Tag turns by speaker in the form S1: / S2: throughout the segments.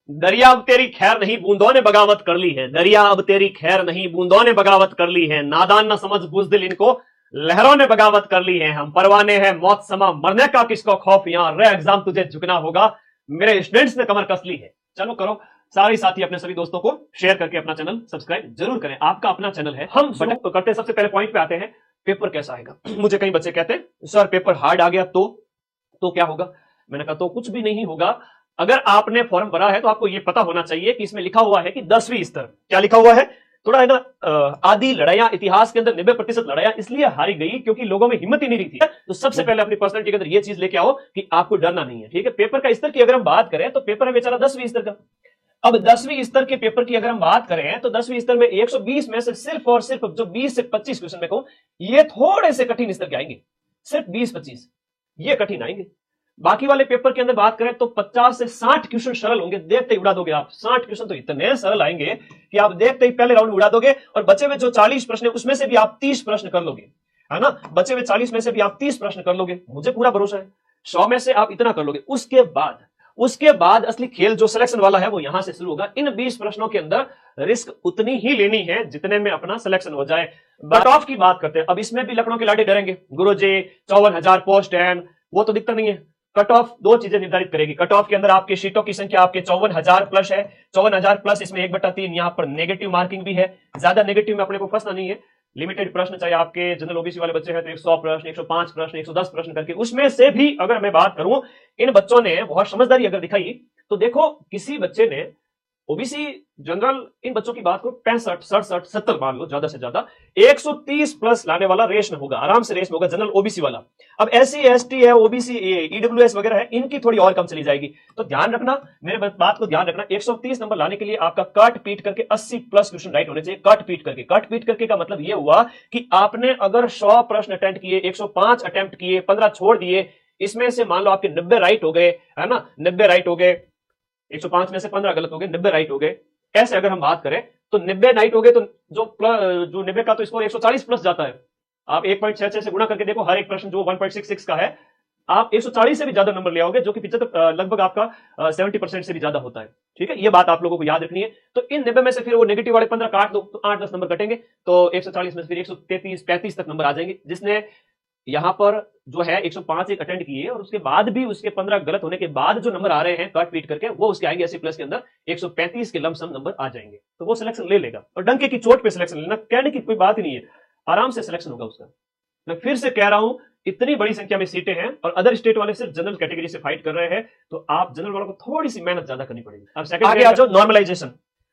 S1: दरिया अब तेरी खैर नहीं बूंदों ने बगावत कर ली है, दरिया अब तेरी खैर नहीं बूंदों ने बगावत कर ली है, नादान न समझ बुजदिल इनको लहरों ने बगावत कर ली है, हम परवाने हैं मौत समा मरने का किसको खौफ, यहां रे एग्जाम तुझे झुकना होगा, मेरे स्टूडेंट्स ने कमर कस ली है। चलो करो सारे साथी अपने सभी दोस्तों को शेयर करके अपना चैनल सब्सक्राइब जरूर करें, आपका अपना चैनल है। हम तो करते सबसे पहले पॉइंट पे आते हैं, पेपर कैसा आएगा। मुझे कई बच्चे कहते हैं सर पेपर हार्ड आ गया तो क्या होगा। मैंने कहा तो कुछ भी नहीं होगा। अगर आपने फॉर्म भरा है तो आपको यह पता होना चाहिए कि इसमें लिखा हुआ है कि 10वीं स्तर, क्या लिखा हुआ है, थोड़ा है ना, आदि लड़ाइयां इतिहास के अंदर 90% लड़ाइयां इसलिए हारी गई क्योंकि लोगों में हिम्मत ही नहीं रही थी। तो सबसे पहले अपनी पर्सनैलिटी के अंदर यह चीज लेके आओ कि आपको डरना नहीं है, ठीक है। पेपर का स्तर की अगर हम बात करें तो पेपर है बेचारा 10वीं स्तर का। अब 10वीं स्तर के पेपर की अगर हम बात करें तो 10वीं स्तर में 120 में से सिर्फ और सिर्फ जो 20 से 25 क्वेश्चन में कहूं ये थोड़े से कठिन स्तर के आएंगे, सिर्फ 20-25 ये कठिन आएंगे। बाकी वाले पेपर के अंदर बात करें तो 50 से 60 क्वेश्चन सरल होंगे, देखते ही उड़ा दोगे आप। 60 क्वेश्चन तो इतने सरल आएंगे कि आप देखते ही पहले राउंड उड़ा दोगे, और बचे हुए जो 40 प्रश्न है उसमें से भी आप 30 प्रश्न कर लोगे, है ना। बचे हुए 40 में से भी आप 30 प्रश्न कर लोगे, मुझे पूरा भरोसा है 100 में से आप इतना कर लोगे। उसके बाद असली खेल जो सिलेक्शन वाला है वो यहां से शुरू होगा। इन 20 प्रश्नों के अंदर रिस्क उतनी ही लेनी है जितने में अपना सिलेक्शन हो जाए। कट ऑफ की बात करते हैं, अब इसमें भी लखनऊ के लाडे डरेंगे, गुरुजी 54,000 पोस्ट है, वो तो दिखता नहीं है। कट ऑफ दो चीजें निर्धारित करेगी। कट ऑफ के अंदर आपके सीटों की संख्या आपके 54,000 प्लस है, 54,000 प्लस इसमें 1/3 यहां पर नेगेटिव मार्किंग भी है। ज्यादा नेगेटिव में अपने को फंसना नहीं है। लिमिटेड प्रश्न, चाहे आपके जनरल ओबीसी वाले बच्चे हैं तो 100 प्रश्न, 105 प्रश्न, 110 प्रश्न करके, उसमें से भी अगर मैं बात करूं इन बच्चों ने बहुत समझदारी अगर दिखाई तो देखो किसी बच्चे ने ओबीसी जनरल इन बच्चों की बात करो 65, 67, 70 मान लो ज्यादा से ज्यादा 130 प्लस लाने वाला रेस में होगा, आराम से रेस में होगा जनरल ओबीसी वाला। अब एससी एसटी है, ओबीसी ईडब्ल्यूएस वगैरह है, इनकी थोड़ी और कम चली जाएगी। तो ध्यान रखना, मेरे बात को ध्यान रखना, 130 नंबर लाने के लिए आपका काट पीट करके 80 प्लस क्वेश्चन राइट होने चाहिए। काट पीट करके का मतलब यह हुआ कि आपने अगर 100 प्रश्न अटेम्प्ट किए, 105 अटेम्प्ट किए, 15 छोड़ दिए, इसमें से मान लो आपके 90 राइट हो गए, है ना, 90 राइट हो गए, 105 में से 15 गलत हो गए, 90 राइट हो गए। ऐसे अगर हम बात करें तो 90 राइट हो गए तो जो 90 का तो स्कोर 140 प्लस जाता है। आप 1.66 से गुणा करके देखो, हर एक प्रश्न जो 1.66 का है आप 140 से भी ज्यादा नंबर ले आओगे, जो कि 75 लगभग आपका 70% से भी ज्यादा होता है, ठीक है। ये बात आप लोगों को याद रखनी है। तो इन 90 में से फिर वो नेगेटिव वाले 15 काट दो तो 8-10 नंबर कटेंगे, तो 140 में से फिर 133-35 तक नंबर आ जाएंगे। जिसने यहां पर जो है 105 एक अटेंड किए और उसके बाद भी उसके 15 गलत होने के बाद जो नंबर आ रहे हैं कट पीट करके, वो उसके आएंगे 80 प्लस के अंदर 135 के लमसम नंबर आ जाएंगे, तो वो सिलेक्शन ले लेगा। और डंके की चोट पे सिलेक्शन लेना, कहने की कोई बात ही नहीं है, आराम से सिलेक्शन होगा उसका। मैं फिर से कह रहा हूं, इतनी बड़ी संख्या में सीटें हैं और अदर स्टेट वाले सिर्फ जनरल कैटेगरी से फाइट कर रहे हैं, तो आप जनरल वालों को थोड़ी सी मेहनत ज्यादा करनी पड़ेगी। अब सेकंड आगे आ जाओ,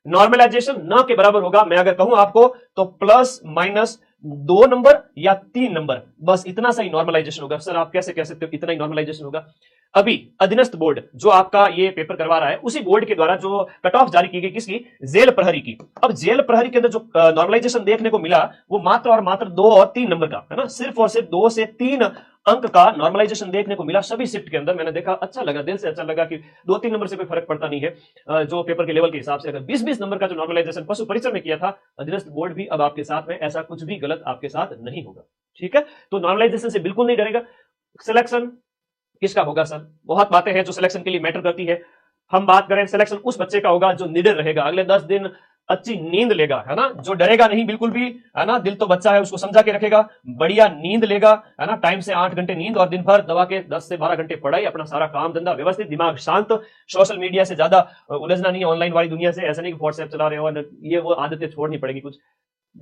S1: नॉर्मलाइजेशन न के बराबर होगा। मैं अगर कहूं आपको तो प्लस माइनस 2 नंबर या 3 नंबर, बस इतना सा ही नॉर्मलाइजेशन होगा। सर आप कैसे कह सकते हो इतना ही नॉर्मलाइजेशन होगा? अभी अधीनस्थ बोर्ड जो आपका ये पेपर करवा रहा है, उसी बोर्ड के द्वारा जो कट ऑफ जारी की गई, किसकी? जेल प्रहरी की। अब जेल प्रहरी के अंदर जो नॉर्मलाइजेशन देखने को मिला वो मात्र और मात्र 2 और 3 नंबर का है ना, सिर्फ और सिर्फ 2 से 3 अंक का नॉर्मलाइजेशन देखने को मिला सभी शिफ्ट के अंदर। मैंने देखा, अच्छा लगा, दिल से अच्छा लगा कि 2-3 नंबर से कोई फर्क पड़ता नहीं है जो पेपर के लेवल के हिसाब से। अगर 20-20 नंबर का जो नॉर्मलाइजेशन पशु परिसर में किया था अधीनस्थ बोर्ड भी, अब आपके साथ में ऐसा कुछ भी गलत आपके साथ नहीं होगा, ठीक है। तो नॉर्मलाइजेशन से बिल्कुल नहीं डरेगा। सिलेक्शन किसका होगा सर? बहुत बातें हैं जो सिलेक्शन के लिए मैटर करती है। हम बात करें, सिलेक्शन उस बच्चे का होगा जो निडर रहेगा, अगले 10 दिन अच्छी नींद लेगा, है ना, जो डरेगा नहीं बिल्कुल भी, है ना, दिल तो बच्चा है उसको समझा के रखेगा, बढ़िया नींद लेगा, है ना, टाइम से 8 घंटे नींद और दिन भर दवा के 10 से 12 घंटे पढ़ाई, अपना सारा काम धंधा व्यवस्थित, दिमाग शांत, सोशल मीडिया से ज्यादा उलझना नहीं है, ऑनलाइन वाली दुनिया से। ऐसा नहीं कि व्हाट्सएप चला रहे हो, ये वो आदतें छोड़नी पड़ेगी। कुछ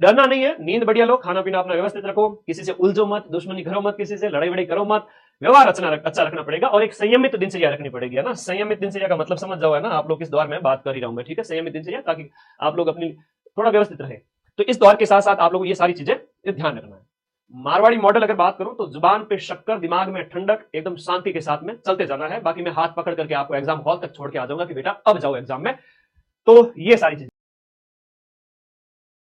S1: डरना नहीं है, नींद बढ़िया लो, खाना पीना अपना व्यवस्थित रखो, किसी से उलझो मत, दुश्मनी करो मत, किसी से लड़ाई वड़ाई करो मत, व्यवहार अच्छा रखना पड़ेगा और एक संयमित दिनचर्या रखनी पड़ेगी, है ना। संयमित दिनचर्या का मतलब समझ जाओ, है ना, आप लोग किस दौर में बात कर ही रहा हूं मैं, ठीक है। संयमित दिनचर्या, ताकि आप लोग अपनी थोड़ा व्यवस्थित रहे। तो इस दौर के साथ साथ आप लोगों को ये सारी चीजें ध्यान रखना है। मारवाड़ी मॉडल अगर बात करूं तो जुबान पे शक्कर, दिमाग में ठंडक, एकदम शांति के साथ में चलते जाना है। बाकी मैं हाथ पकड़ करके आपको एग्जाम हॉल तक छोड़ के आ जाऊंगा कि बेटा अब जाओ एग्जाम में। तो ये सारी चीजें